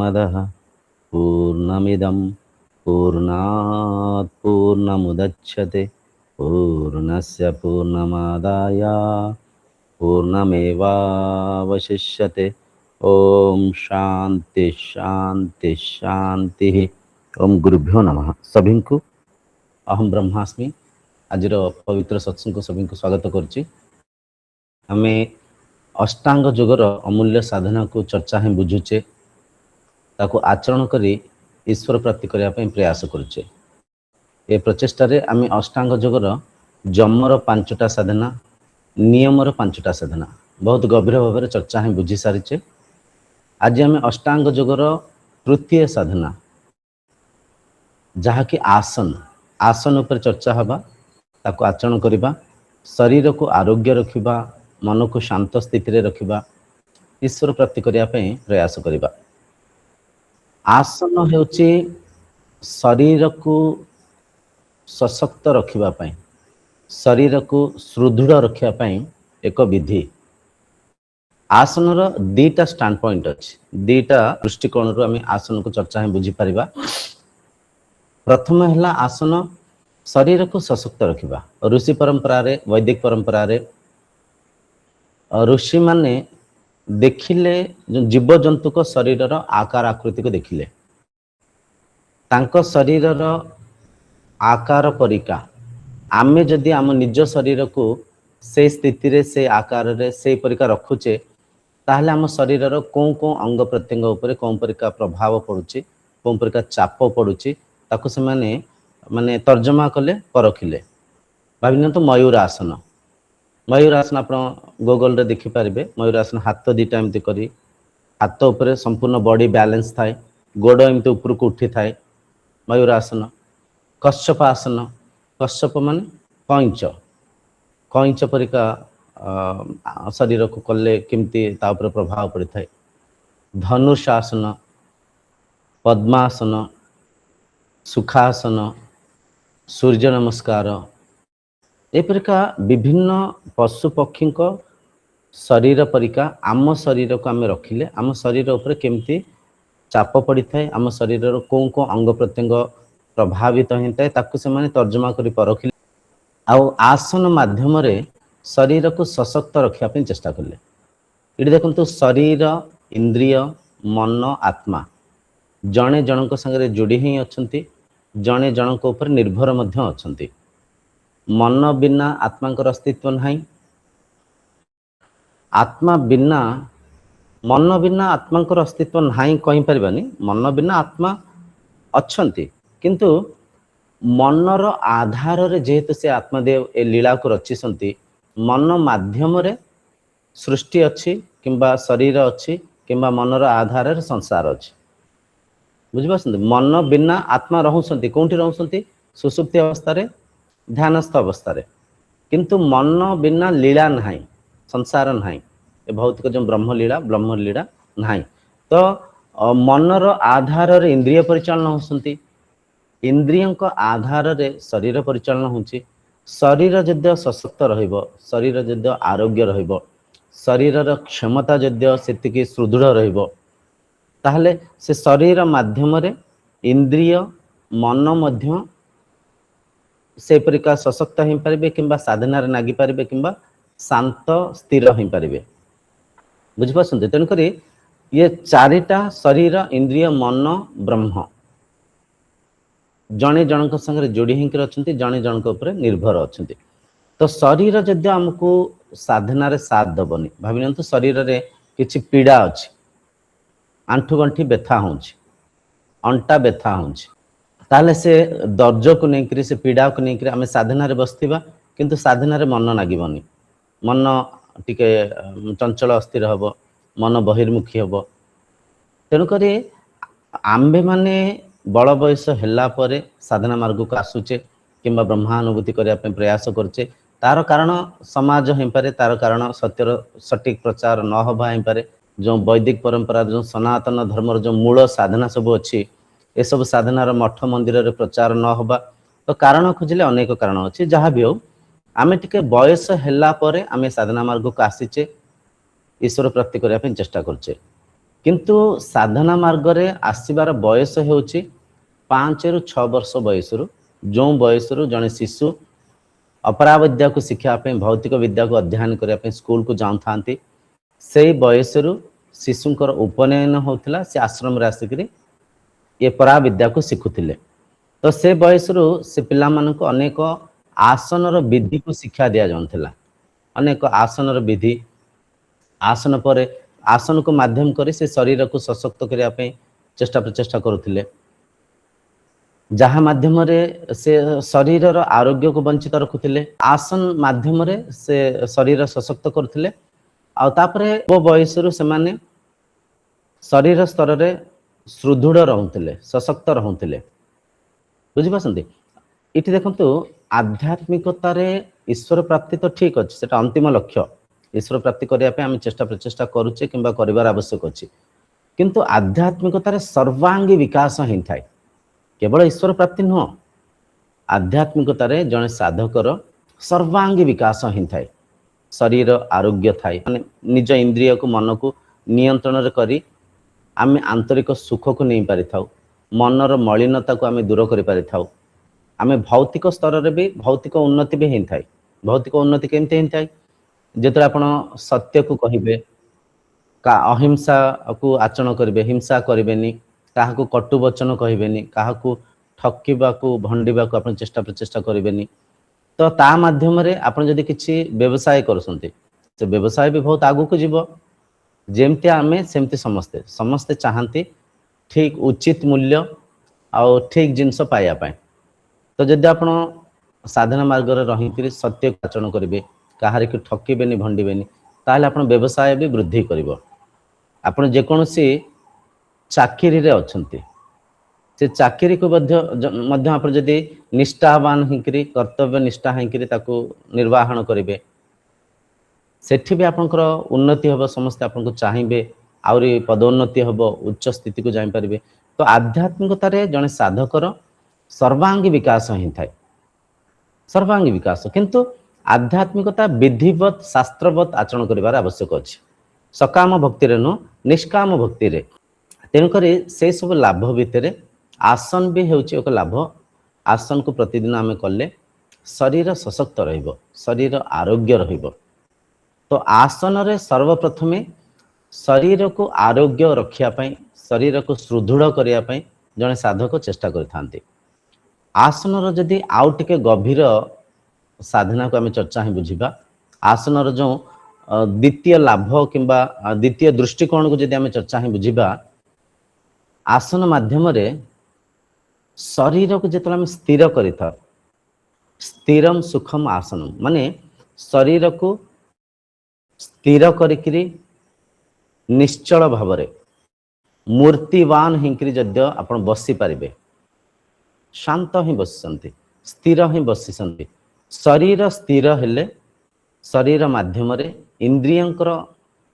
पूर्णमदः पूर्णमिदं पूर्णात् पूर्णमुदच्यते पूर्णस्य पूर्णमादाय पूर्णमेवावशिष्यते। ओम शांति शांति शांति। ओम गुरुभ्यो नमः। सभी को अहम ब्रह्मास्मि आज पवित्र सत्संग सभी को स्वागत करुच्ची। आम अष्टांग योगर अमूल्य साधना को चर्चा ही बुझुचे ताको आचरण करी ईश्वर प्राप्ति करने प्रयास करुचे। ए प्रचेष्टारे आम अष्टांग योगर जमर 5टा साधना नियमर 5टा साधना बहुत गभीर भाव में चर्चा ही बुझी सारीचे। आज आम अष्टांग योगर तृतीय साधना जहाँकि आसन आसन उपर चर्चा हवा ताको आचरण करिबा शरीर को आरोग्य रखिबा मन को शांत स्थिति रे रखिबा ईश्वर प्राप्ति करिया पे प्रयास करिबा। आसन हेउची शरीर को सशक्त रखिबा पई शरीर को सुदृढ़ रखिया पई एक विधि। आसन रो दीटा स्टैंड पॉइंट अछि दीटा दृष्टिकोण रो आम आसन को चर्चा ही बुझी परिबा। प्रथम है आसन शरीर को सशक्त रखिबा। ऋषि परंपरा रे वैदिक परंपरा रे ऋषि माने देखिले जो जीव जंतु को शरीर रो आकार आकृति को देखिले तांको शरीर रो आकार परिका आमे जदि आम निज शरीर को से स्थिति रे से आकार रे से परिका रखुचे ताहले आम शरीर रो को अंग प्रत्यंग ऊपर कौन परिका प्रभाव पड़ुची कौन परिका चाप पड़ुची ताको से माने तर्जमा कले परखिले। भाविना तो मयूर आसन आप गूगल रे देखि पारिबे। मयूर आसन हाथ दीटा एमती करी हाथ ऊपर संपूर्ण बॉडी बैलेंस थाए गोड़ एमती ऊपर को उठी थाए मयूर आसन। कश्यप आसन कश्यप माने कईंच परिका शरीर को कले केमती ता ऊपर प्रभाव पड़ी थाए। धनुषासन पद्मासन सुखासन सूर्य नमस्कार एपरिका विभिन्न पशु पक्षी को शरीर परिका आम शरीर को आम रखिले आम शरीर उपर केमती चाप पड़ी थाए आम शरीर को अंग प्रत्यंग प्रभावित होता है ताकू से माने तर्जमा करी परखिले आउ आसन माध्यम रे शरीर को सशक्त रखा चेष्टा कले। ये देखो शरीर इंद्रिय मन आत्मा जड़े जनक संगे जोड़ी ही अछंती जड़े जनक ऊपर निर्भर मध्य अछंती। मन बिना आत्मा को अस्तित्व नहीं आत्मा बिना मन बिना आत्मा को अस्तित्व नहीं कहि परिबानी। मन बिना आत्मा अछंती किंतु मनर आधार रे जेहेतु से आत्मदेव ए लीला को रचिसंती मन माध्यम रे सृष्टि अच्छी किंबा शरीर अच्छी किंबा मनर आधार रे संसार अच्छी बुझिपारछन। मन बिना आत्मा रहउसंती कोंठी रहउसंती सुसुप्ति अवस्था रे ध्यानस्थ अवस्था रे किंतु मन बिना लीला नहीं संसार नहीं ए भौतिक जो ब्रह्म लीला नहीं। तो मनर आधार रे इंद्रिय परिचालन होसंती इंद्रियों को आधार रे शरीर परिचालन होची। शरीर जद्य सशक्त रहिबो शरीर जद्य आरोग्य रहिबो शरीर क्षमता जद्य सेतिकी सुदृढ़ रहिबो ताहले से शरीर माध्यम रे इंद्रिय मन मध्य से परिका सशक्त हो पारे किंबा साधना नागी पारे किंबा शांत स्थिर हो पारे बुझिपारछन। तेणुक ये चारिटा शरीर इंद्रिय मन ब्रह्म जड़े जनक संगे जोड़ी हिंक अच्छा जड़े जनक उपर निर्भर अच्छा। तो शरीर जदि आमको साधना रे साथ दबनी भाविना तो शरीर रे किछि पीड़ा अच्छी आंठु गंठी व्यथा होउछि अंटा व्यथा होउछि ताले से दर्ज को लेकर से पीड़ा को लेकर आम साधना रे बसथिबा किंतु साधना रे मन नागिबनी मन टिके चंचल अस्थिर हबो मन बहिर्मुखी हबो। तेणुक आम्भे माने बड़ बयस हैला परे साधना मार्ग को आसुचे किंबा ब्रह्मानुभूति करने प्रयास करचे तार कारण समाज हो पारे तार कारण सत्यर सटीक प्रचार न हवा हो पारे। जो वैदिक परंपरा जो सनातन धर्मर जो मूल साधना सब अच्छी ए सब साधनार मठ मंदिर रे प्रचार न हवा तो कारण खोजिले अनेक कारण अच्छी। जहाँ भी हो आमे टिके बयस हैला परे आमे साधना मार्ग को आसीचे ईश्वर प्राप्ति करने चेष्टा करचे। किंतु साधना मार्ग रे आसीबार बयस हेउची 5 रु 6 वर्ष बयसरु जो बयसरु जने शिशु अपरा विद्या को शिक्षा पे भौतिक विद्या को अध्ययन करने पे स्कूल को जाऊँ थांती से बयसरु शिशुंकर उपनयन होता से आश्रम रे आसिकरी ये परा विद्या को शिखुथिले तो से बयसरु से पिला मानको अनेक आसन विधि को शिक्षा दिया जाउथला अनेक आसन विधि आसन पर आसन को माध्यम करी से शरीर को सशक्त करने पे चेष्टा प्रचेष्टा करुथिले जहाँ माध्यम रे से शरीर आरोग्य को वंचित रखुथिले आसन माध्यम रे से शरीर सशक्त करुथिले आ तापरे वो बयसरु से माने शरीर स्तर रे सुदृढ़ रहउथिले सशक्त रहउथिले बुझि पासंती इति देखंतु आध्यात्मिकता रे ईश्वर प्राप्ति तो ठीक अछि सेटा अंतिम लक्ष्य ईश्वर प्राप्ति करिया पे हम चेष्टा प्रचेष्टा करूचे किंबा करिवार आवश्यक अछि किंतु आध्यात्मिकता रे सर्वांगी विकास हिं थाय केवल ईश्वर प्राप्ति नुह आध्यात्मिकता रे जने साधकर सर्वांगी विकास हिं थाय शरीर आरोग्य थाय माने निज इंद्रिय को मन को नियंत्रण रे करी आमे आंतरिक सुख को नहीं पारि थाउ मनर मलिनता को आमे दूर करि पारि थाउ आमे भौतिक स्तर रे भी भौतिक उन्नति भी हिं थाय भौतिक उन्नति केमते हिं थाय जेतरा आपण सत्य को कहिबे का अहिंसा को आचरण करिवे हिंसा करिवेनी काहा को कटु वचन कहिवेनी काहा को ठकिबा को भंडीबा को आपण चेष्टा प्रचेष्टा करिवेनी तो ता माध्यम रे आपण जदी किछि व्यवसाय करसंती से व्यवसाय भी बहुत आगु को जीवो जेमते आमे सेमते समस्ते समस्ते चाहंती ठीक उचित मूल्य आ ठीक जिंस पाया पाए तो जदी आपण साधना मार्ग रे रहिकरी सत्य आचरण करिवे काहारे को ठकिबेनी भंडीबेनी ताले आपण व्यवसाय भी वृद्धि करिवो आपण जे कोनसी चाकरी रे अछंती से चाकरी को मध्य आपण जदी निष्ठावान हिकरी कर्तव्य निष्ठा हिकरी ताको निर्वाहन करिवे सेठी भी आपनकर उन्नति हबो समस्त आपन को चाहिबे आउरी पदोन्नति हबो उच्च स्थिति को जाई परिबे तो आध्यात्मिकता रे जने साधकर सर्वांगी विकास हिं थाय सर्वांगी विकास किंतु आध्यात्मिकता विधिवत शास्त्रवत आचरण करिवार आवश्यक अछि सकाम भक्ति रे नो निष्काम भक्ति रे तेन करी से सब लाभ भितरे आसन भी हेउची एक लाभ आसन को प्रतिदिन आमे कले शरीर सशक्त रहिबो शरीर आरोग्य रहिबो तो आसन रे सर्वप्रथमे शरीर को आरोग्य रखिया पई शरीर को सुदृढ़ करिया पई जने साधक चेष्टा करथांती आसन रो जदी आउ टिके गभीर साधना को आमे चर्चा ही बुझिबा आसन रो जो द्वितीय लाभ किंबा द्वितीय दृष्टिकोण को जदी आमे चर्चा ही बुझिबा आसन माध्यम रे शरीर को जेतला हम स्थिर करिथा स्थिरम सुखम आसनम माने शरीर को स्थिर करिकरी निश्चल भाव रे मूर्तिवान हिंकरी जद्य आपण बसी पारिबे शांत ही बसिसंती स्थिर ही बसिसंती शरीर स्थिर हेले शरीर माध्यम रे इंद्रियंकर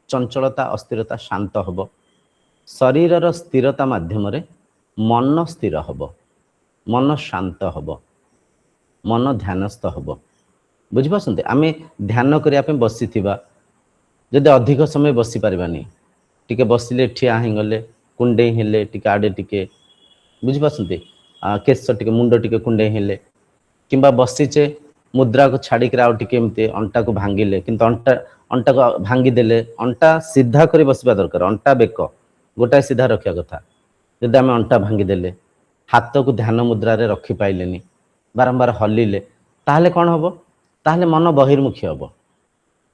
चंचलता अस्थिरता शांत हबो शरीर स्थिरता माध्यम रे मन स्थिर हबो मन शांत हबो मन ध्यानस्थ हबो बुझि पासंते आमे ध्यान करिया पे बसिथिबा जदि अधिक समय बसी पारिबानी टिके बसिले ठिया ही गले कुंडे हेले टिके आडे टिके बुझि पासंते केस टिके मुंड टिके कुंडे हेले किंबा बसिचे मुद्रा को छाड़ी के आउ टिके एमते अंटा को भांगिले किंतु अंटा को भांगी देले अंटा सीधा करी बसिबा दरकार अंटा बेक गोटाए सीधा रखिया कथा जदि आमे अंटा भांगी देले हाथ को ध्यान मुद्रा रे रखि पाइलेनी बारंबार हलिले ताहले कोन हबो ताहले मन बहिर्मुखी हबो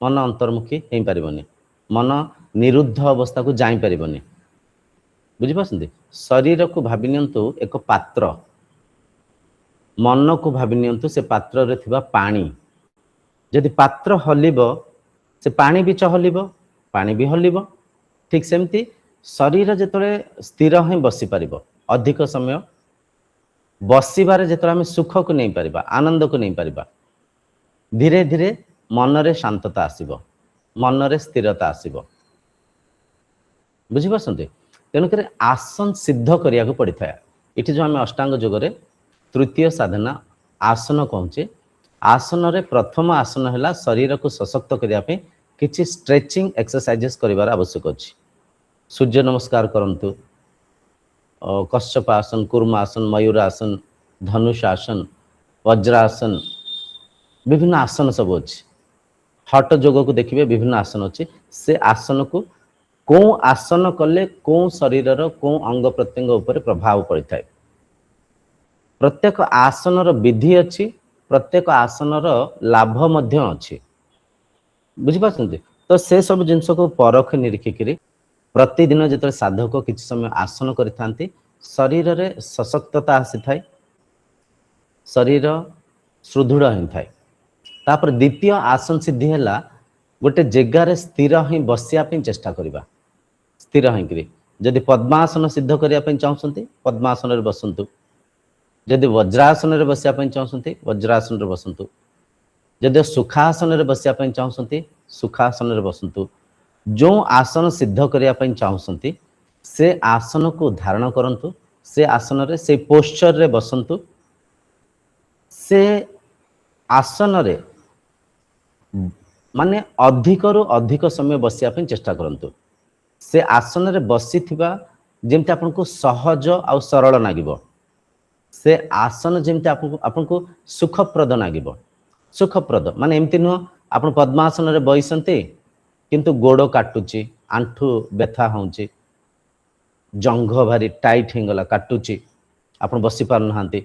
मन अंतर्मुखी हेई पारिबनी मन निरुद्ध अवस्था को जाई पारिबनी बुझि पासंती शरीर को भाबि नियंतु एक पात्र मन को भाबि नियंतु से पात्र रे थिबा पानी जदि पात्र हलिबो से पानी भी हलिबो पानी भी हलिबो ठीक सेमती शरीर जेतले स्थिर ही बसी पारिबो अधिक समय बसिबारे जेतले हम सुख को नहीं पारिबा आनंद को नहीं पारिबा धीरे धीरे मन रे शांतता आसीबो मन रे स्थिरता आसीबो बुझि पासंती तेनु करे आसन सिद्ध करिया को पड़ी था इठी जो हम अष्टांग योग रे तृतीय साधना आसन कहचे आसन रे प्रथम आसन है शरीर को सशक्त करने किसी स्ट्रेचिंग एक्सरसाइजेस करिवार आवश्यक अछि सूर्य नमस्कार करंतु, कश्यप आसन, कूर्म आसन, मयूर आसन, धनुष आसन, वज्रासन, विभिन्न आसन सब अच्छी। हट जोग को देखिए विभिन्न आसन अच्छी। से आसन को कौ आसन कले कौ शरीर कौ अंग प्रत्यंग उपर प्रभाव पड़ता है। प्रत्येक आसनर विधि अच्छी, प्रत्येक आसनर लाभ मध्य अच्छी। बुझिपारछन्ति? तो से सब जिनस को परख निरीक्षिक प्रतिदिन जो साधक किसी समय आसन करिथांती, शरीर रे सशक्तता आसी थाए, शरीर सुदृढ़ हो थाए। तापर द्वितीय आसन सिद्धि है गोटे जगार स्थिर ही बसिया चेष्टा करवा। स्थिर होकर जदि पद्मासन सिद्ध करने चाहते पद्मासन रे बसंतु, जदि वज्रासन रे बसिया चाहते वज्रासन रे बसंतु, जदि सुखासन रे बसिया चाहते सुखासन रे बसंतु। जो आसन सिद्ध करने चाहते से आसन को धारण करंतु, से आसन रे से पोस्चर रे बसंतु, से आसन रे माने अधिक रु अधिक समय बसिया चेष्टा करंतु। से आसन रे बसी थिबा जेमते आपनको सहज आ सरल लागिबो, से आसन जेमते आपनको सुखप्रद लागिबो। सुखप्रद माने एमती नुह आप पद्मासन रे बइसंते किंतु गोड़ काटुची, आंठू व्यथा होउची, जंघ भारी टाइट हो गला काटुची, आप बसी पार नहांती,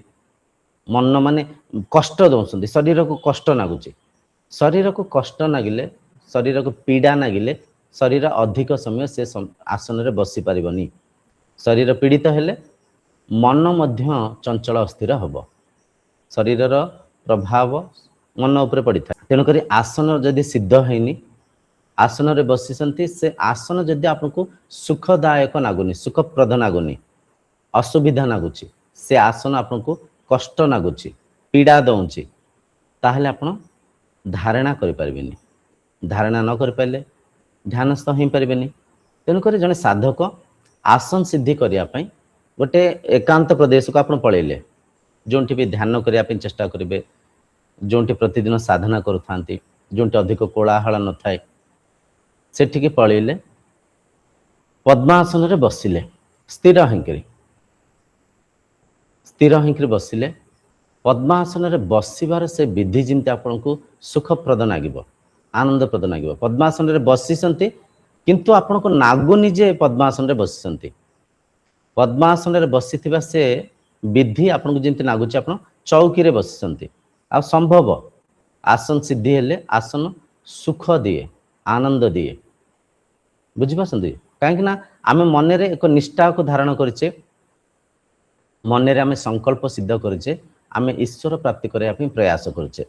मन माने कष्ट दउसंती, शरीर को कष्ट नागुची। शरीर को कष्ट नागिले, शरीर को पीड़ा नागिले शरीर अधिक समय से आसन रे बसी पारिबनी। शरीर पीड़ित हेले मन मध्य चंचल अस्थिर हब, शरीर प्रभाव मन उपर पड़ी था। तेणुक आसन जदि सिद्ध हैनी, आसन रे बसिसंती, से आसन जदि आपको सुखदायक नागुनी, सुखप्रद नागुनी, असुविधा नागुची, से आसन आपको कष्ट नागुची, पीड़ा दउची, ताहले आपण धारणा करि परिबेनी। धारणा न करि पाइले ध्यानस्थ हो पारिबेनी। तेणुक जड़े साधक आसन सिद्धि करने गोटे एकांत प्रदेश को आप पलैले, जो भी ध्यान करने चेष्टा करेंगे, जो प्रतिदिन साधना करुँच, जो अधिक कोलाहल न थाए, सेठिके पलैले पद्मासन रे बसिले, स्थिर होकर बसिले। पद्मासन रे बसिबार से विधि जमती आपको सुखप्रद नागिबो, आनंदप्रद नागिबो। पद्मासन रे बसिसंती किंतु आपनको नागुनी जे पद्मासन रे बसिसंती। पद्मासन रे बसिथिबा से विधि आपनको जमती नागुची आपण चौकी रे बसिसंती। आ संभव आसन सिद्धि हेले आसन सुख दिए, आनंद दिए। बुझिपारछन्ती? काहेकि ना आमे मन रे एक निष्ठा को धारण करिचे, मन रे आमे संकल्प सिद्ध करिचे, आमे ईश्वर प्राप्ति करने पे प्रयास करुचे।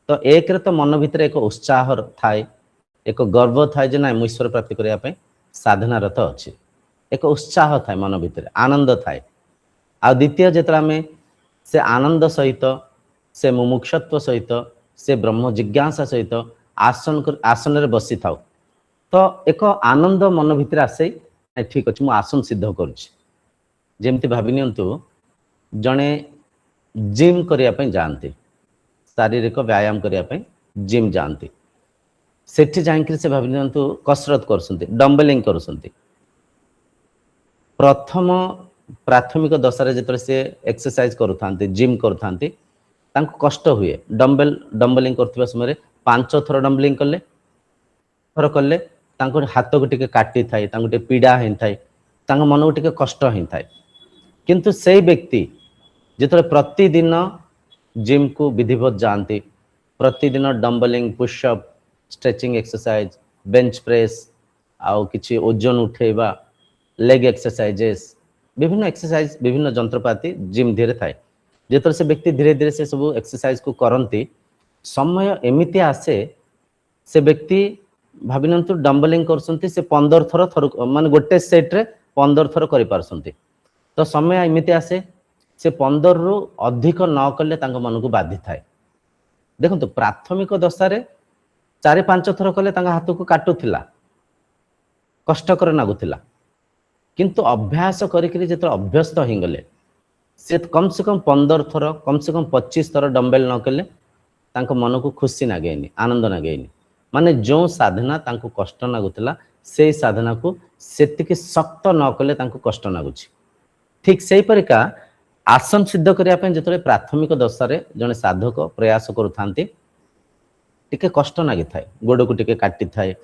तो एक रे तो मन भितर एक उत्साह थाए, एक गर्व थाए जे ना ईश्वर प्राप्ति करने साधना रत अच्छे, एक उत्साह थाए मन भितर, आनंद थाए। आ द्वितीय जेतरा आमे से आनंद सहित, से मुमुक्षत्व सहित, से ब्रह्म जिज्ञासा सहित आसन रे बसी थाउ, तो एक आनंद मन भितर आसे, ठीक अच्छे मु आसन सिद्ध करुछि। जेमती भाबि नियंतु जणे जिम करने जाती, शारीरिक व्यायाम करने जिम जाती, सेठी जाकर से भावी नियंतु कसरत करसंती, डम्बलिंग करसंती। प्रथम प्राथमिक दशारे जिते से एक्सरसाइज करुथांती, जिम करुथांती, तांको कष्ट हुए। डम्बलिंग करथिबा समय 5 थर डम्बलिंग कले, थर कले तांको हाथ को टिके काटी थाए, तांको टिके पीड़ा हें थाए, तांको मन को टिके कष्ट हें थाए। किंतु से व्यक्ति जिते प्रतिदिन जिम को विधिवत जाती, प्रतिदिन dumbbelling, push up, stretching exercise, bench press, आउ किछि ओजन उठेबा, लेग एक्सरसाइजेस, विभिन्न एक्सरसाइज, विभिन्न जंत्रपाति जिम धीरे थाए। जिते से व्यक्ति धीरे धीरे से सब एक्सरसाइज को करती, समय एमिति आसे से व्यक्ति भाविनंतु डम्बलिंग करसंती, से 15 थर माने गोटे सेट रे 15 थर करि पारसंती। तो समय एमिति आसे से 15 रु अधिक न कले तांको मन को बाधि थाए। देखंतु प्राथमिक दशारे 4-5 थर कले तांका हाथ को काटुथिला, कष्टकर नागुथिला, किंतु अभ्यास करिकरी जेतो अभ्यस्त हिंगले से कम से कम 15 थर, कम से कम 25 थर डम्बेल न कले तांको मन को खुशी नागेनी, आनंद नागेनी। माने जो साधना तांको कष्ट नागुथिला से साधना को सेतिके शक्त न कले तांको कष्ट लागुछि। ठीक सेही परिका आसन सिद्ध करिया पे जतले प्राथमिक दशारे जने साधक प्रयास करूथांती टिके कष्ट लागि थाए, गोड़ को टिके काटी थाए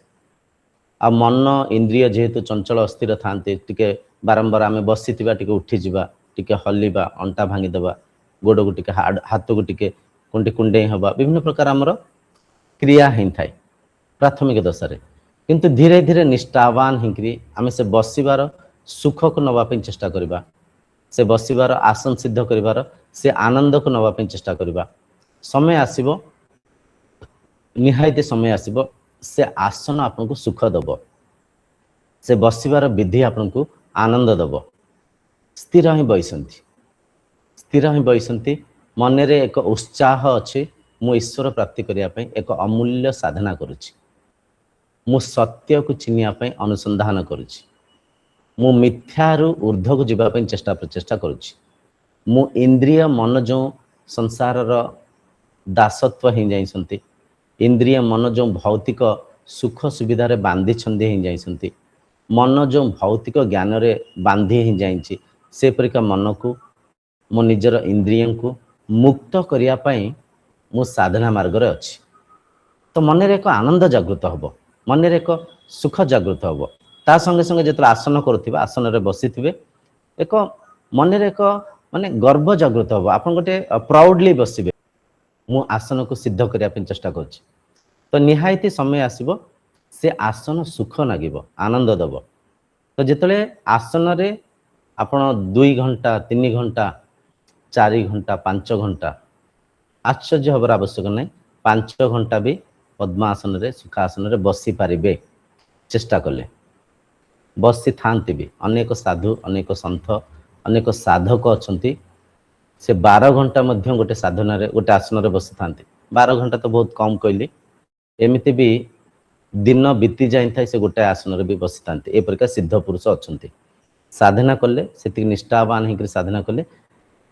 आ मन इंद्रिय जेहेतु चंचल अस्थिर थांती टिके बारंबार आमे बसिथिबा टिके उठी जिबा टिके हल्लिबा अंटा भांगी देबा गोड़ को टिके हाथ को टिके कुंडी कुंडे हबा विभिन्न प्रकार हमर क्रिया हें थाए प्राथमिक दशारे। किंतु धीरे धीरे निष्ठावान हिंकरी आमे से बसिबार सुख को नवा पे चेष्टा करिबा, से बसिबार आसन सिद्ध करिबार से आनंद को नवा पे चेष्टा करिबा। समय आसीबो निहायते समय आसीबो से आसन आपनको सुख दब, से बसिबार विधि आपनको आनंद दब। स्थिर ही बैसंती, स्थिर ही बैसंती मन रे एक उत्साह अछि मु ईश्वर प्राप्ति करिया पे एक अमूल्य साधना करूछि, मु सत्य को चिनिया पे अनुसंधान करूछि, मु मिथ्यारु ऊर्ध्व को जीवा पे चेष्टा प्रचेष्टा करूछि, मु इंद्रिय मन जो संसार रो दासत्व ही जाइसंती, इंद्रिय मन जो भौतिक सुख सुविधा रे बांधी छंदी ही जाइसंती, मन जो भौतिक ज्ञान रे बांधी ही जाइछि से परिका मन को मो निजर इंद्रिय को मुक्त करिया पई मो साधना मार्ग रे अछि। तो मन रे एक आनंद जागृत हबो, मन रे एक सुख जागृत हबो। ता संगे संगे जतला आसन करथिबा आसन रे बसिथिबे एक मन रे एक माने गर्व जागृत हबो, आपन गोटे प्राउडली बसिबे मु आसन को सिद्ध करिया पे चेष्टा करछि। तो निहायती समय आसीबो से आसन सुख नागिबो आनंद दबो। तो जितले आसन रे आपण 2 घंटा 3 घंटा 4 घंटा 5 घंटा आश्चर्य हबर आवश्यक नहीं, 5 घंटा भी पद्मासन रे सुखासन रे बसी पारिबे चेष्टा कले बसी थांती भी। अनेक साधु अनेक संत अनेक साधक अछंती से 12 घंटा मध्य गोटे साधना रे गोटे आसन रे बसी थांती। 12 घंटा तो बहुत कम कहली, एमिति भी दिन बीती जाई थाई से गोटे आसन रे भी बसी थांती। ए प्रकार सिद्ध पुरुष अछंती साधना कले सेति निष्ठावान हिकरी साधना कले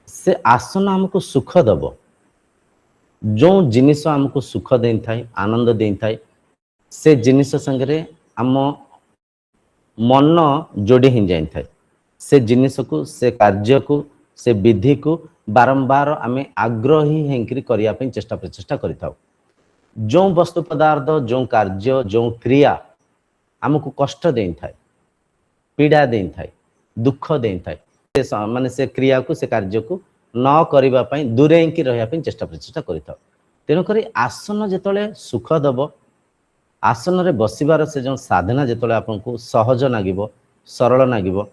से आसन हमको सुख दबो। जो जिनिस हमको सुख देन थाई आनंद देन थाई से जिनिस संगे आम मन जोड़ी ही जाई थाई, से जिनिस को से कार्य को से विधि को बारंबार आमे आग्रही हेंकरी करिया पे चेष्टा प्रचेष्टा करिथाउ। जो वस्तु पदार्थ जो कार्य जो क्रिया हमको कष्ट देन थाई पीड़ा देन थाई दुख देन थाई से माने से क्रिया को से कार्य को न करिबा पई दूरे की रहिया पे चेष्टा प्रचेष्टा करिथाउ। तेणु करी आसन जेतले सुख दब आसन रे बसिबार से जो साधना जेतले आपनको सहज नागिबो सरल नागिबो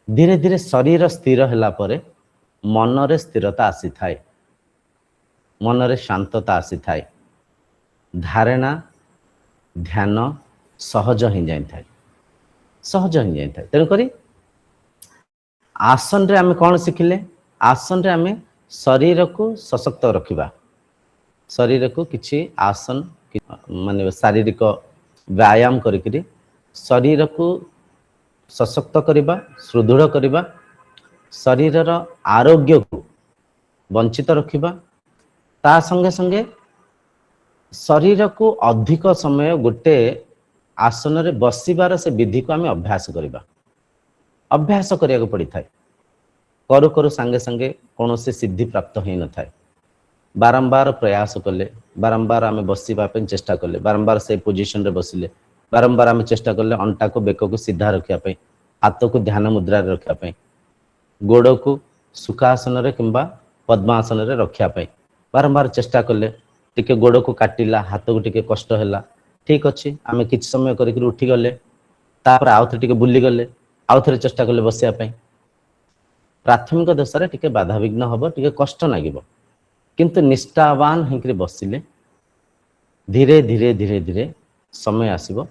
धीरे धीरे शरीर स्थिर हला परे मन रे स्थिरता आसी थाए, मन रे शांतता आसी थाए, धारणा ध्यान सहज ही जाई थाए, सहज ही जाई थाए। तेणु करी आसन रे आमे कोन सिखिले, आसन रे आमे शरीर को सशक्त रखिबा, शरीर को किछि आसन माने शारीरिक व्यायाम करिकरी शरीर को सशक्त करिबा सुदृढ़ करिबा, शरीर आरोग्य को वंचित रखिबा, ता संगे संगे शरीर को अधिक समय गोटे आसन रे बसिबार से विधि को आमे अभ्यास करिबा। अभ्यास करिया को पड़ी थाए, करू करू संगे संगे कौन से सिद्धि प्राप्त हो न थाए। बारंबार प्रयास कले बारंबार आमे बसिबा पे चेष्टा कले बारंबार से पोजीशन रे बसिले बारंबार आमे चेष्टा कले अंटा को बेक को सीधा रखिया पे हाथ को ध्यान मुद्रा रे रखिया पे गोड़ को सुखासन रे किंबा पद्मासन रे रखिया पे बारंबार चेष्टा कले टिके गोड़ को काटिला हाथ को टिके कष्ट हैला ठीक अछि आमे किछ समय करिक उठी गले तापर आउथ टिके बुली गले आउथरे चेष्टा कले बसिया पे प्राथमिक दशा टिके बाधा विघ्न हबो टिके कष्ट लागिबो किंतु निष्ठावान होकर बसिले धीरे धीरे धीरे धीरे समय आसीबो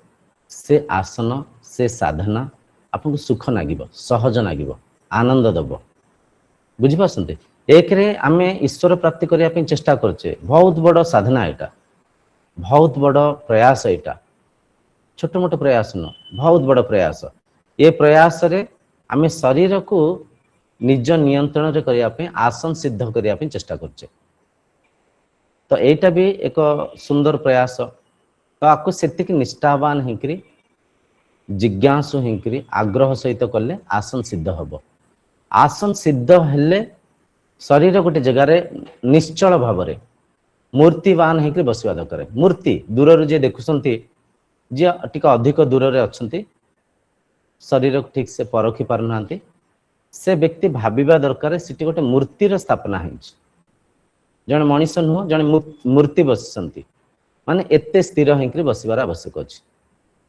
से आसन से साधना आपको सुख नागिबो सहज नागिबो आनंद दबो बुझी पासंते। एक रे आमे ईश्वर प्राप्ति करिया पे चेष्टा करछे बहुत बड़ साधना एटा बहुत बड़ प्रयास एटा छोट मोट प्रयास न बहुत बड़ प्रयास। ये प्रयास रे आमे शरीर को निज नियंत्रण रे करिया पे आसन सिद्ध करिया पे चेष्टा करछे। तो एटा भी एक सुंदर प्रयास तो आपको सेतिक निष्ठावान होकरी जिज्ञासु हिंकरी आग्रह सहित कले आसन सिद्ध हम। आसन सिद्ध हेले शरीर गोटे जगार निश्चल भाव मूर्तिवान होकर बसवा दरकार। मूर्ति दूर जे देखुंट जी टी अधिक दूर अच्छा शरीर ठीक से परखी पारना से व्यक्ति भाविबा दरकार सेठी गोटे मूर्तिर स्थापना है। जन मनीष नुह जन मूर्ति बसती माने एते स्थिर होकर बसवार आवश्यक अच्छे।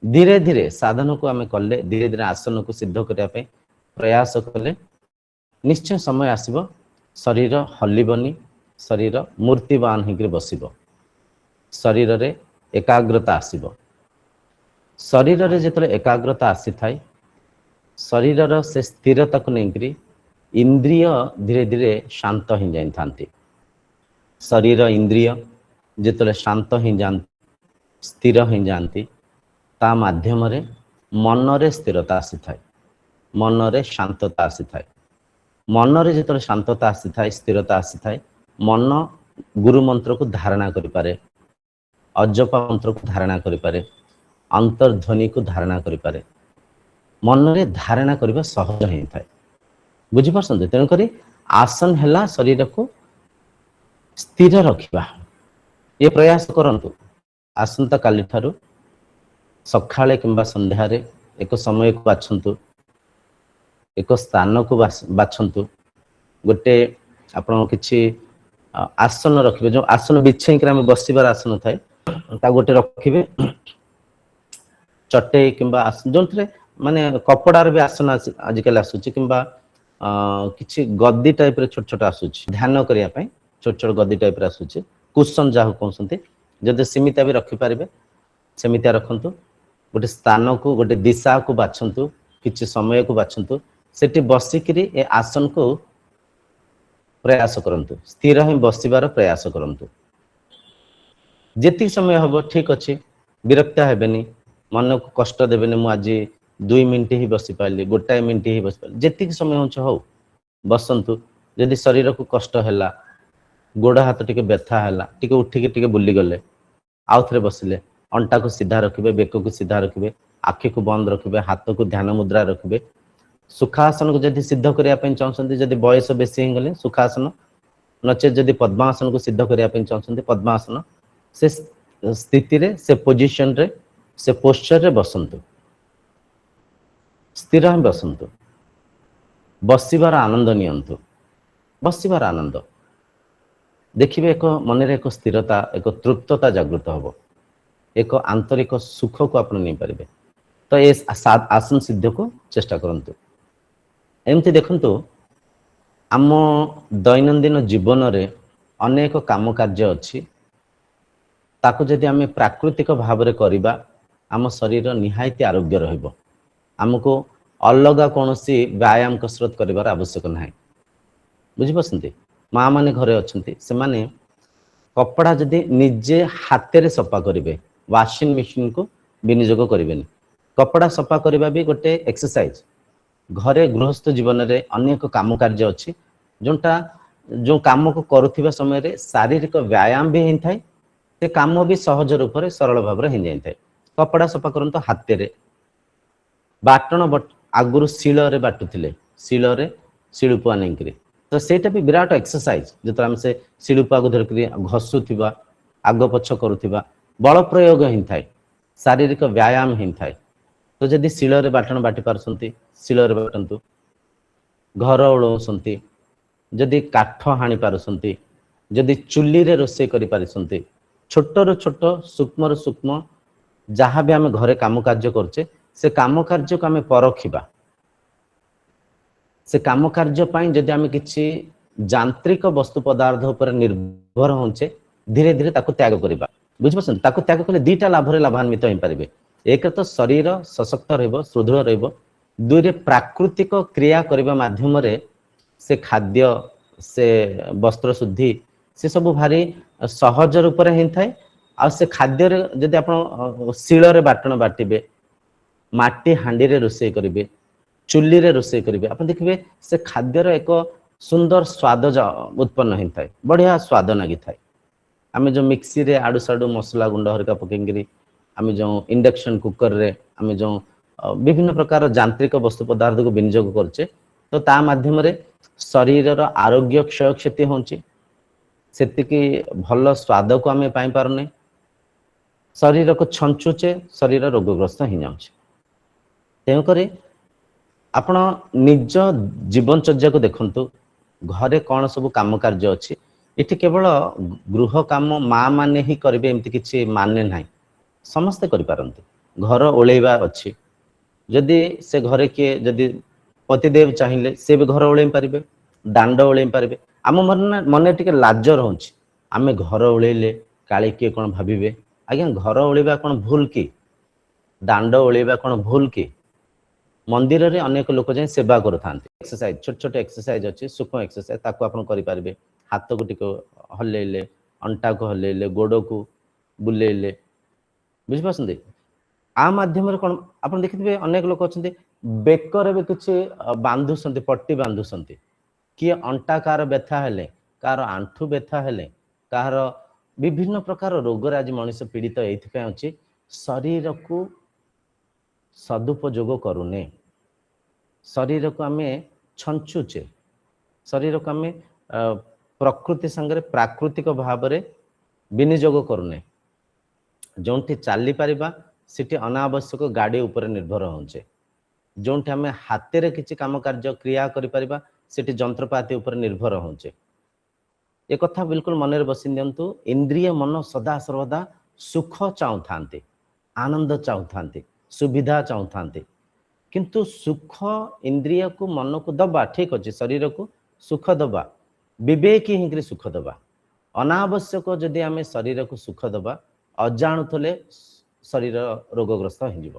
धीरे धीरे साधन को आम कले धीरे धीरे आसन को सिद्ध करने प्रयास कले निश्चय समय आसब शरीर हलबनी शरीर मूर्तिवान होकर बसब शरीर रे एकाग्रता आसब। शरीर रे जिते एकाग्रता आसी थाए शरीर से स्थिरता को लेकर इंद्रिय धीरे धीरे शांत हो जाती। शरीर इंद्रिय जिते शांत हो जाती स्थिर हो जाती ता माध्यम रे मन रे स्थिरता आसी थाए मन रे शांतता आसी थाए। मन रे जिते शांतता आसी थाए स्थिरता आसी थाए मन गुरु मंत्र को धारणा करि पारे अजपा मंत्र को धारणा करि पारे अंतर्ध्वनि को धारणा करि पारे मन रे धारणा करबा सहज होई थाए। बुझी परसंते तेन करी आसन हैला शरीर को स्थिर रखिबा ये प्रयास करंतु। आसंता काली ठारू सखाळे किंबा संध्यारे एक समय को बाछंतु एक स्थान को बाछंतु गोटे आपण किछि आसन रखिबे जो आसन बिछे कि आम बसबार आसन थाए ता गोटे रखिबे चटे किंबा जो माने कपड़ार भी आसन आजिकल आसुची किंबा किछि गद्दी टाइप रे छोट छोट आसुची ध्यान करिया पई छोट छोट गद्दी टाइप रे आसुची कुशन जाहु कहउसंती जदि सीमिता भी रखि पारिबे सेमिता रखंतु। गोटे स्थान को गोटे दिशा को बाछंतु किछि समय को बाछंतु सेठी बसिकरी ए आसन को प्रयास करंतु स्थिर ही बसिबार प्रयास करंतु। जेति समय हबो ठीक अछि विरक्त हेबेनी मन को कष्ट देबेनी मु आज 2 मिनिट ही बसी पाइली गोटाए मिनिट ही बसी पाइली जेति समय हो बसंतु। यदि शरीर को कष्ट हैला गोड़ हाथ टिके व्यथा हैला टिके उठिके टिके बुली गले आउ थरे बसिले अंटा को सीधा रखिबे बेक को सीधा रखिबे आखि को बंद रखिबे हाथ को ध्यान मुद्रा रखिबे। सुखासन को जदि सिद्ध करिया पई चाहछन्ती जदि बयस बेसी हो गले सुखासन नचे जदि पद्मासन को सिद्ध करिया पई चाहछन्ती पद्मासन से स्थिति रे से पोजीशन रे से पोस्चर रे बसंतु स्थिर ही बसंतु बसिबार आनंद नियंतु। बसिबार आनंद देखिए एक मन रे एक स्थिरता एक तृप्तता जागृत हबो एक आंतरिक सुख को आप नहीं पारे। तो ये आसन सिद्ध को चेष्टा करंतु। एमती देखंतु आम दैनंदिन जीवन रे अनेक काम कार्य अच्छी ताको जदि आम प्राकृतिक भाव रे करिबा आम शरीर निहायती आरोग्य रहिबो। आमको अलगा कौन सी व्यायाम कसरत करिबार आवश्यक नाही। बुझी पसंती माँ माने घरे अच्छंती से माने कपड़ा जदि निजे हाथे रे सफा करिवे वाशिंग मशीन को विनियोग करिवेनी। कपड़ा सफा करबा भी गोटे एक्सरसाइज। घरे गृहस्थ जीवन रे अनेक काम कार्य अच्छी जोटा जो काम को करुथिबा समय रे शारीरिक व्यायाम भी हिंथाय से काम भी सहज रूप से सरल भाव में हो जाए। कपड़ा सफा करंतु हाथ रे बाटण आगुरु शिल रे बाटुथिले शिल रे शिलुपुआ नहीं तो सेटा भी विराट एक्सरसाइज जो आम से शिलुपुआ को धरिक घसुवा आग पछ करुवा बल प्रयोग ही थाए शारीरिक व्यायाम ही थाए। तो जदि शिल रे बाटण बाटी पारसंती शिल रे बाटंतु घर ओळौसंती जदि काठ हाणी पारसंती जदि चुली रे रोषे करि पारसंती छोट रो छोट सूक्ष्म रो सूक्ष्म जहाँ भी आम घरे काम कार्य करछे से काम कार्य को आम परखिबा से काम कार्य पाई जदि आम किछि यांत्रिक वस्तु पदार्थ पर निर्भर होचे धीरे धीरे ताको त्याग करिबा। बुझिपसन ताको त्याग कले दीटा लाभ रे लाभान्वित होई पारिबे। एक तो शरीर सशक्त रहइबो सुदृढ़ रहइबो दुई रे प्राकृतिक क्रिया करिबा माध्यम रे से खाद्य से वस्त्र शुद्धि से सब भारी सहज रूप रे हिंथाय। आ से खाद्य रे जदि आपण शिल रे बाटण बाटिबे माटी हांडी रे रोषे करिवे चुल्ली रे रोषे करिवे आपण देखिबे से खाद्य रे एक सुंदर स्वाद उत्पन्न हिंथाय बढ़िया स्वाद लागि थाय। आमे जो मिक्सी रे आडू साडू मसला गुंड हरका पकेंगिरी आमे जो इंडक्शन कुकर रे आमे जो ବିଭିନ୍ନ ପ୍ରକାର ଯାନ୍ତ୍ରିକ ବସ୍ତୁ ପଦାर्थକୁ ବିନିଯୋଗ କରୁଛେ ତ ତା ମାଧ୍ୟମରେ ଶରୀରର ଆରୋଗ୍ୟ କ୍ଷୟକ୍ଷତି ହେଉଛି, ସେତିକି ଭଲ ସ୍ୱାଦକୁ ଆମେ ପାଇପାରୁନେ, ଶରୀରକୁ ଛଞ୍ଚୁଛେ, ଶରୀର ରୋଗଗ୍ରସ୍ତ ହେଇଯାଉଛି। ତେଣୁକରି ଆପଣ ନିଜ ଜୀବନଚର୍ଯ୍ୟାକୁ ଦେଖନ୍ତୁ, ଘରେ କ'ଣ ସବୁ କାମ କାର୍ଯ୍ୟ ଅଛି। ଏଠି କେବଳ ଗୃହ କାମ ମା ମାନେ ହିଁ କରିବେ ଏମିତି କିଛି ମାନେ ନାହିଁ, ସମସ୍ତେ କରିପାରନ୍ତି। ଘର ଓଳେଇବା ଅଛି, ଯଦି ସେ ଘରେ କିଏ ଯଦି ପତିଦେବ ଚାହିଁଲେ ସେ ବି ଘର ଓଳେଇ ପାରିବେ, ଦାଣ୍ଡ ଓଳେଇ ପାରିବେ। ଆମ ମନରେ ଟିକେ ଲାଜ ରହୁଛି, ଆମେ ଘର ଓଳେଇଲେ କାଳେ କିଏ କ'ଣ ଭାବିବେ। ଆଜ୍ଞା, ଘର ଓଳେଇବା କ'ଣ ଭୁଲ କି? ଦାଣ୍ଡ ଓଳେଇବା କ'ଣ ଭୁଲ କି? ମନ୍ଦିରରେ ଅନେକ ଲୋକ ଯାଇ ସେବା କରୁଥାନ୍ତି। ଏକ୍ସରସାଇଜ, ଛୋଟ ଛୋଟ ଏକ୍ସରସାଇଜ ଅଛି, ସୂକ୍ଷ୍ମ ଏକ୍ସରସାଇଜ, ତାକୁ ଆପଣ କରିପାରିବେ। ହାତକୁ ଟିକେ ହଲେଇଲେ, ଅଣ୍ଟାକୁ ହଲେଇଲେ, ଗୋଡ଼କୁ ବୁଲେଇଲେ, ବୁଝିପାରୁଛନ୍ତି? ଆ ମାଧ୍ୟମରେ କ'ଣ ଆପଣ ଦେଖିଥିବେ ଅନେକ ଲୋକ ଅଛନ୍ତି ବେକରେ ବି କିଛି ବାନ୍ଧୁଛନ୍ତି, ପଟି ବାନ୍ଧୁଛନ୍ତି। କିଏ ଅଣ୍ଟା କାହାର ବ୍ୟଥା ହେଲେ, କାହାର ଆଣ୍ଠୁ ବ୍ୟଥା ହେଲେ, କାହାର ବିଭିନ୍ନ ପ୍ରକାର ରୋଗରେ ଆଜି ମଣିଷ ପୀଡ଼ିତ ଏଇଥିପାଇଁ ଅଛି, ଶରୀରକୁ ସଦୁପଯୋଗ କରୁନେ, ଶରୀରକୁ ଆମେ ଛଞ୍ଚୁଛେ, ଶରୀରକୁ ଆମେ ପ୍ରକୃତି ସାଙ୍ଗରେ ପ୍ରାକୃତିକ ଭାବରେ ବିନିଯୋଗ କରୁନେ। ଯେଉଁଠି ଚାଲିପାରିବା ସେଠି ଅନାବଶ୍ୟକ ଗାଡ଼ି ଉପରେ ନିର୍ଭର ହେଉଛେ, ଯେଉଁଠି ଆମେ ହାତରେ କିଛି କାମ କାର୍ଯ୍ୟ କ୍ରିୟା କରିପାରିବା ସେଠି ଯନ୍ତ୍ରପାତି ଉପରେ ନିର୍ଭର ହେଉଛେ। ଏ କଥା ବିଲକୁଲ ମନରେ ବସି ଦିଅନ୍ତୁ। ଇନ୍ଦ୍ରିୟ ମନ ସଦା ସର୍ବଦା ସୁଖ ଚାହୁଁଥାନ୍ତି, ଆନନ୍ଦ ଚାହୁଁଥାନ୍ତି, ସୁବିଧା ଚାହୁଁଥାନ୍ତି। କିନ୍ତୁ ସୁଖ ଇନ୍ଦ୍ରିୟକୁ ମନକୁ ଦବା ଠିକ ଅଛି, ଶରୀରକୁ ସୁଖ ଦବା, ବିବେକୀ ହେଇକି ସୁଖ ଦବା। ଅନାବଶ୍ୟକ ଯଦି ଆମେ ଶରୀରକୁ ସୁଖ ଦବା, ଅଜାଣୁଥିଲେ ଶରୀର ରୋଗଗ୍ରସ୍ତ ହେଇଯିବ,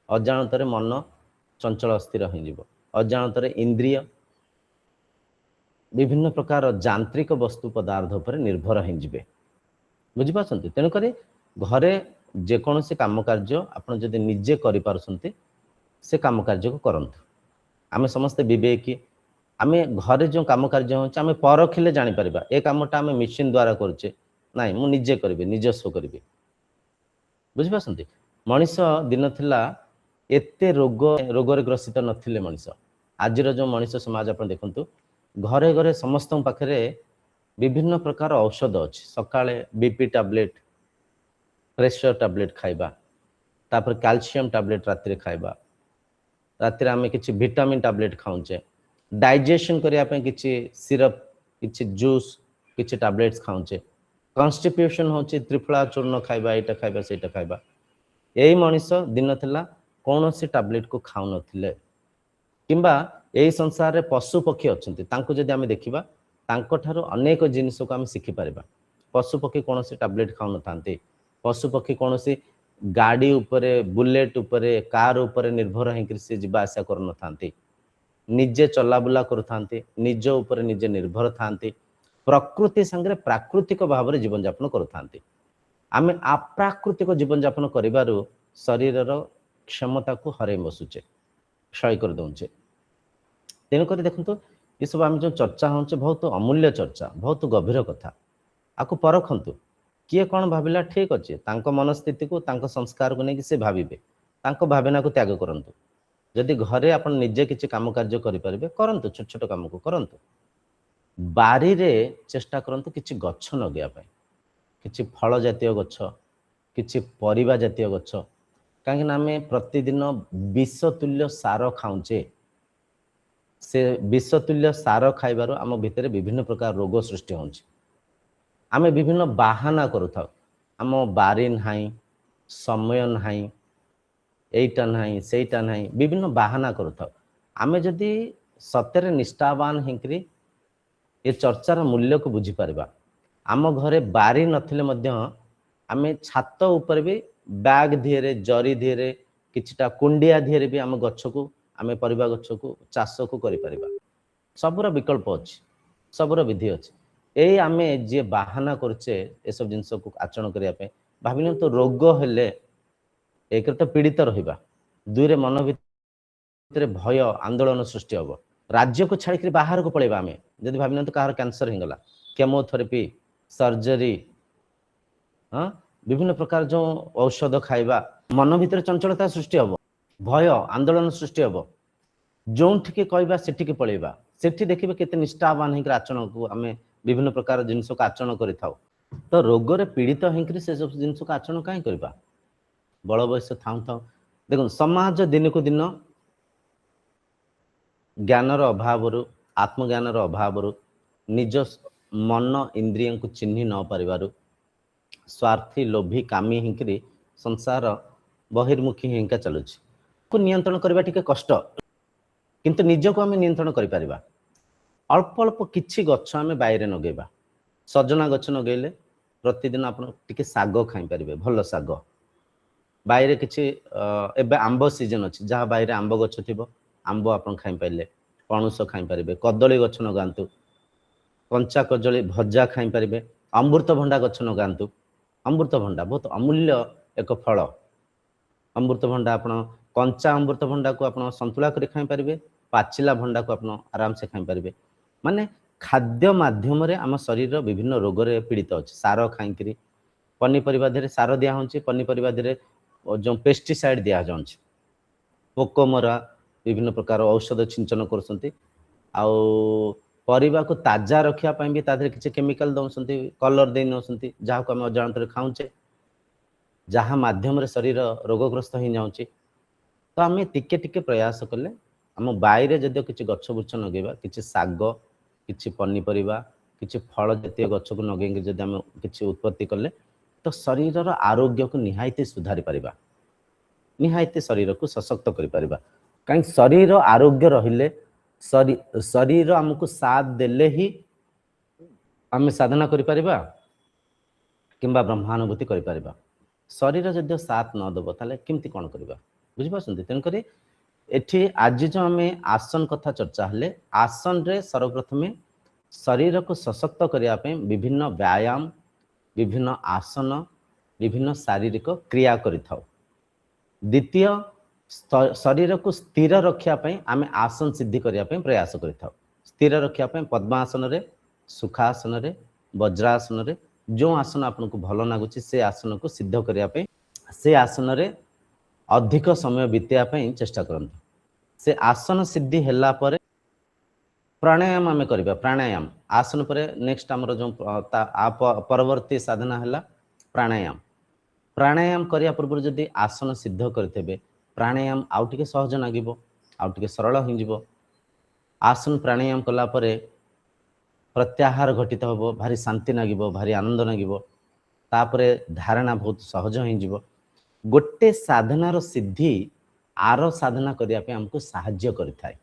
ଅଜାଣତରେ ମନ ଚଞ୍ଚଳ ଅସ୍ଥିର ହେଇଯିବ, ଅଜାଣତରେ ଇନ୍ଦ୍ରିୟ ବିଭିନ୍ନ ପ୍ରକାର ଯାନ୍ତ୍ରିକ ବସ୍ତୁ ପଦାର୍ଥ ଉପରେ ନିର୍ଭର ହେଇଯିବେ, ବୁଝିପାରୁଛନ୍ତି? ତେଣୁକରି ଘରେ ଯେକୌଣସି କାମ କାର୍ଯ୍ୟ ଆପଣ ଯଦି ନିଜେ କରିପାରୁଛନ୍ତି ସେ କାମ କାର୍ଯ୍ୟକୁ କରନ୍ତୁ। ଆମେ ସମସ୍ତେ ବିବେକୀ, ଆମେ ଘରେ ଯେଉଁ କାମ କାର୍ଯ୍ୟ ହେଉଛି ଆମେ ପରଖିଲେ ଜାଣିପାରିବା ଏ କାମଟା ଆମେ ମେସିନ୍ ଦ୍ୱାରା କରୁଛେ, ନାଇଁ ମୁଁ ନିଜେ କରିବି, ନିଜସ୍ୱ କରିବି, ବୁଝିପାରୁଛନ୍ତି? ମଣିଷ ଦିନ ଥିଲା ଏତେ ରୋଗରେ ଗ୍ରସିତ ନଥିଲେ ମଣିଷ। ଆଜିର ଯେଉଁ ମଣିଷ ସମାଜ ଆପଣ ଦେଖନ୍ତୁ, ଘରେ ଘରେ ସମସ୍ତଙ୍କ ପାଖରେ ବିଭିନ୍ନ ପ୍ରକାର ଔଷଧ ଅଛି। ସକାଳେ ବିପି ଟାବଲେଟ୍, ପ୍ରେସର ଟାବଲେଟ୍ ଖାଇବା, ତାପରେ କ୍ୟାଲସିୟମ ଟାବଲେଟ୍ ରାତିରେ ଖାଇବା, ରାତିରେ ଆମେ କିଛି ଭିଟାମିନ୍ ଟାବଲେଟ୍ ଖାଉଛେ, ଡାଇଜେସନ୍ କରିବା ପାଇଁ କିଛି ସିରପ, କିଛି ଜୁସ୍, କିଛି ଟାବଲେଟ୍ସ ଖାଉଛେ, କନଷ୍ଟିପେସନ୍ ହେଉଛି ତ୍ରିଫଳା ଚୂର୍ଣ୍ଣ ଖାଇବା, ଏଇଟା ଖାଇବା ସେଇଟା ଖାଇବା। ଏଇ ମଣିଷ ଦିନ ଥିଲା କୌଣସି ଟାବଲେଟକୁ ଖାଉନଥିଲେ। କିମ୍ବା ଏଇ ସଂସାରରେ ପଶୁ ପକ୍ଷୀ ଅଛନ୍ତି, ତାଙ୍କୁ ଯଦି ଆମେ ଦେଖିବା ତାଙ୍କଠାରୁ ଅନେକ ଜିନିଷକୁ ଆମେ ଶିଖିପାରିବା। ପଶୁ ପକ୍ଷୀ କୌଣସି ଟାବଲେଟ୍ ଖାଉନଥାନ୍ତି, ପଶୁ ପକ୍ଷୀ କୌଣସି ଗାଡ଼ି ଉପରେ, ବୁଲେଟ୍ ଉପରେ, କାର ଉପରେ ନିର୍ଭର ହେଇକି ସେ ଯିବା ଆସିବା କରୁନଥାନ୍ତି, ନିଜେ ଚଲାବୁଲା କରୁଥାନ୍ତି, ନିଜ ଉପରେ ନିଜେ ନିର୍ଭର ଥାନ୍ତି, ପ୍ରକୃତି ସାଙ୍ଗରେ ପ୍ରାକୃତିକ ଭାବରେ ଜୀବନଯାପନ କରୁଥାନ୍ତି। ଆମେ ଆପ୍ରାକୃତିକ ଜୀବନଯାପନ କରିବାରୁ ଶରୀରର କ୍ଷମତାକୁ ହରାଇ ବସୁଛେ, କ୍ଷୟ କରିଦେଉଛେ। ତେଣୁକରି ଦେଖନ୍ତୁ, ଏସବୁ ଆମେ ଯେଉଁ ଚର୍ଚ୍ଚା ହେଉଛି ବହୁତ ଅମୂଲ୍ୟ ଚର୍ଚ୍ଚା, ବହୁତ ଗଭୀର କଥା। ଆକୁ ପରଖନ୍ତୁ, କିଏ କ'ଣ ଭାବିଲା ଠିକ ଅଛି, ତାଙ୍କ ମନସ୍ଥିତିକୁ, ତାଙ୍କ ସଂସ୍କାରକୁ ନେଇକି ସେ ଭାବିବେ, ତାଙ୍କ ଭାବନାକୁ ତ୍ୟାଗ କରନ୍ତୁ। ଯଦି ଘରେ ଆପଣ ନିଜେ କିଛି କାମ କାର୍ଯ୍ୟ କରିପାରିବେ କରନ୍ତୁ, ଛୋଟ ଛୋଟ କାମକୁ କରନ୍ତୁ। ବାରିରେ ଚେଷ୍ଟା କରନ୍ତୁ କିଛି ଗଛ ଲଗାଇବା ପାଇଁ, କିଛି ଫଳ ଜାତୀୟ ଗଛ, କିଛି ପରିବା ଜାତୀୟ ଗଛ। କାହିଁକିନା ଆମେ ପ୍ରତିଦିନ ବିଷତୁଲ୍ୟ ସାର ଖାଉଛେ, ସେ ବିଷତୁଲ୍ୟ ସାର ଖାଇବାରୁ ଆମ ଭିତରେ ବିଭିନ୍ନ ପ୍ରକାର ରୋଗ ସୃଷ୍ଟି ହେଉଛି। ଆମେ ବିଭିନ୍ନ ବାହାନା କରୁଥାଉ, ଆମ ବାରି ନାହିଁ, ସମୟ ନାହିଁ, ଏଇଟା ନାହିଁ, ସେଇଟା ନାହିଁ, ବିଭିନ୍ନ ବାହାନା କରୁଥାଉ। ଆମେ ଯଦି ସତରେ ନିଷ୍ଠାବାନ ହେଇକରି ଏ ଚର୍ଚ୍ଚାର ମୂଲ୍ୟକୁ ବୁଝିପାରିବା, ଆମ ଘରେ ବାରି ନଥିଲେ ମଧ୍ୟ ଆମେ ଛାତ ଉପରେ ବି ବ୍ୟାଗ ଧିଏରେ, ଜରି ଧିଏରେ, କିଛିଟା କୁଣ୍ଡିଆ ଧିଏରେ ବି ଆମ ଗଛକୁ, ଆମେ ପରିବା ଗଛକୁ ଚାଷକୁ କରିପାରିବା। ସବୁର ବିକଳ୍ପ ଅଛି, ସବୁର ବିଧି ଅଛି। ଏଇ ଆମେ ଯିଏ ବାହାନା କରୁଛେ ଏସବୁ ଜିନିଷକୁ ଆଚରଣ କରିବା ପାଇଁ, ଭାବି ନିଅନ୍ତୁ ରୋଗ ହେଲେ ଏକରେ ତ ପୀଡ଼ିତ ରହିବା, ଦୁଇରେ ମନ ଭିତରେ ଭୟ ଆନ୍ଦୋଳନ ସୃଷ୍ଟି ହେବ, ରାଜ୍ୟକୁ ଛାଡ଼ିକରି ବାହାରକୁ ପଳେଇବା। ଆମେ ଯଦି ଭାବି ନିଅନ୍ତୁ କାହାର କ୍ୟାନ୍ସର ହେଇଗଲା, କେମୋଥେରାପି, ସର୍ଜରୀ, ବିଭିନ୍ନ ପ୍ରକାର ଯେଉଁ ଔଷଧ ଖାଇବା, ମନ ଭିତରେ ଚଞ୍ଚଳତା ସୃଷ୍ଟି ହେବ, भय आंदोलन सृष्टि हम जो कहवा से पलैबा से देखिए केते निष्ठावान होकर आचरण को आम विभिन्न प्रकार जिनस को आचरण कर तो रोग पीड़ित होकर से सब जिन को आचरण कहीं करवा बल बयस थाऊ थाऊ देखो समाज दिन को दिन ज्ञानर अभाव आत्मज्ञानर अभाव निज मन इंद्रिय को चिन्ह न पार स्वार्थी लोभी कामी हिंकरी संसार बहिर्मुखी हिंका चलुछि को नियंत्रण करबा टिके कष्ट किंतु निज को आम नियंत्रण कर पारिबा अल्प अल्प किछि गछ आम बाहर नगेबा सजना गछ नगेले प्रतिदिन आप टिके साग खाई पारिबे भल साग बाहर किछि एबे आंब सीजन अछि जहाँ बाहर आंब गछ थिबो आंब आपण खाई पाइले पणुस खाई पारिबे कदली गछ नगांतु कंचा कदली भजा खाई पारिबे अमृतभंडा गछ नगांतु अमृतभंडा बहुत अमूल्य एक फल अमृतभंडा आपण कंचा अमृतभंडा को आप संतुला कर खाई पारिबे पाचिला भंडा को आप आराम से खाई पारिबे माने खाद्य माध्यम रे आम शरीर विभिन्न रोग रे पीड़ित अछि सार खाई पनीपरिबा धीरे सार दिया होछि पनीपरिबा धीरे जो पेस्टिसाइड दिया जाउछि पोकमरा विभिन्न प्रकार औषध छिंचन करसंती आउ परिबा को ताजा रखिया पई भी तादरे किछि केमिकल दउसंती कलर दे नउसंती जहा को हम अजाणत खाउचे जहाँ माध्यम रे शरीर रोगग्रस्त हो जाउछि तो आम टिके टिके प्रयास कले आम बाईरे जदि किसी गछ बुछ नगेबा किसी साग किसी पनीपरिबा किसी फल जातीय गछ को नगेंगे जदि आम किसी उत्पत्ति कले तो शरीर आरोग्य को निहायती सुधारी पारिबा निहायती शरीर को सशक्त करि पारिबा कहीं शरीर आरोग्य रहिले शरीर आमको साथ देले ही आम साधना करि पारिबा किंबा ब्रह्मानुभूति करि पारिबा शरीर जदि साथ न दब ताले केमती कौन करबा बुझी पाछंती तेनकरी एठी आज जो आम आसन कथा चर्चा हेले आसन रे सर्वप्रथमे शरीर को सशक्त करिया पे विभिन्न व्यायाम विभिन्न आसन विभिन्न शारीरिक क्रिया करिथाउ द्वितीय शरीर को स्थिर रखिया पे आम आसन सिद्धि करिया पे प्रयास करिथाउ स्थिर रखिया पे पद्मासन रे सुखासन रे वज्रासन रे जो आसन आपन को भल लागुची से आसन को सिद्ध करिया पे से आसन रे अधिक समय बिताया पे चेष्टा करंतु से आसन सिद्धि हैला परे प्राणायाम आम करबा प्राणायाम आसन परे नेक्स्ट हमर जो परवर्ती साधना हैला प्राणायाम प्राणायाम करिया पूर्व जदि आसन सिद्ध करथेबे प्राणायाम आउ टिके सहज लागिबो आउ टिके सरल हो जिवो आसन प्राणायाम कला परे प्रत्याहार घटित होबो भारी शांति लागिबो भारी आनंद लागिबो तापरे धारणा बहुत सहज हो जिवो गोटे साधनार सिद्धि आर साधना करिया पे हमको साहाଯ୍य करिथाय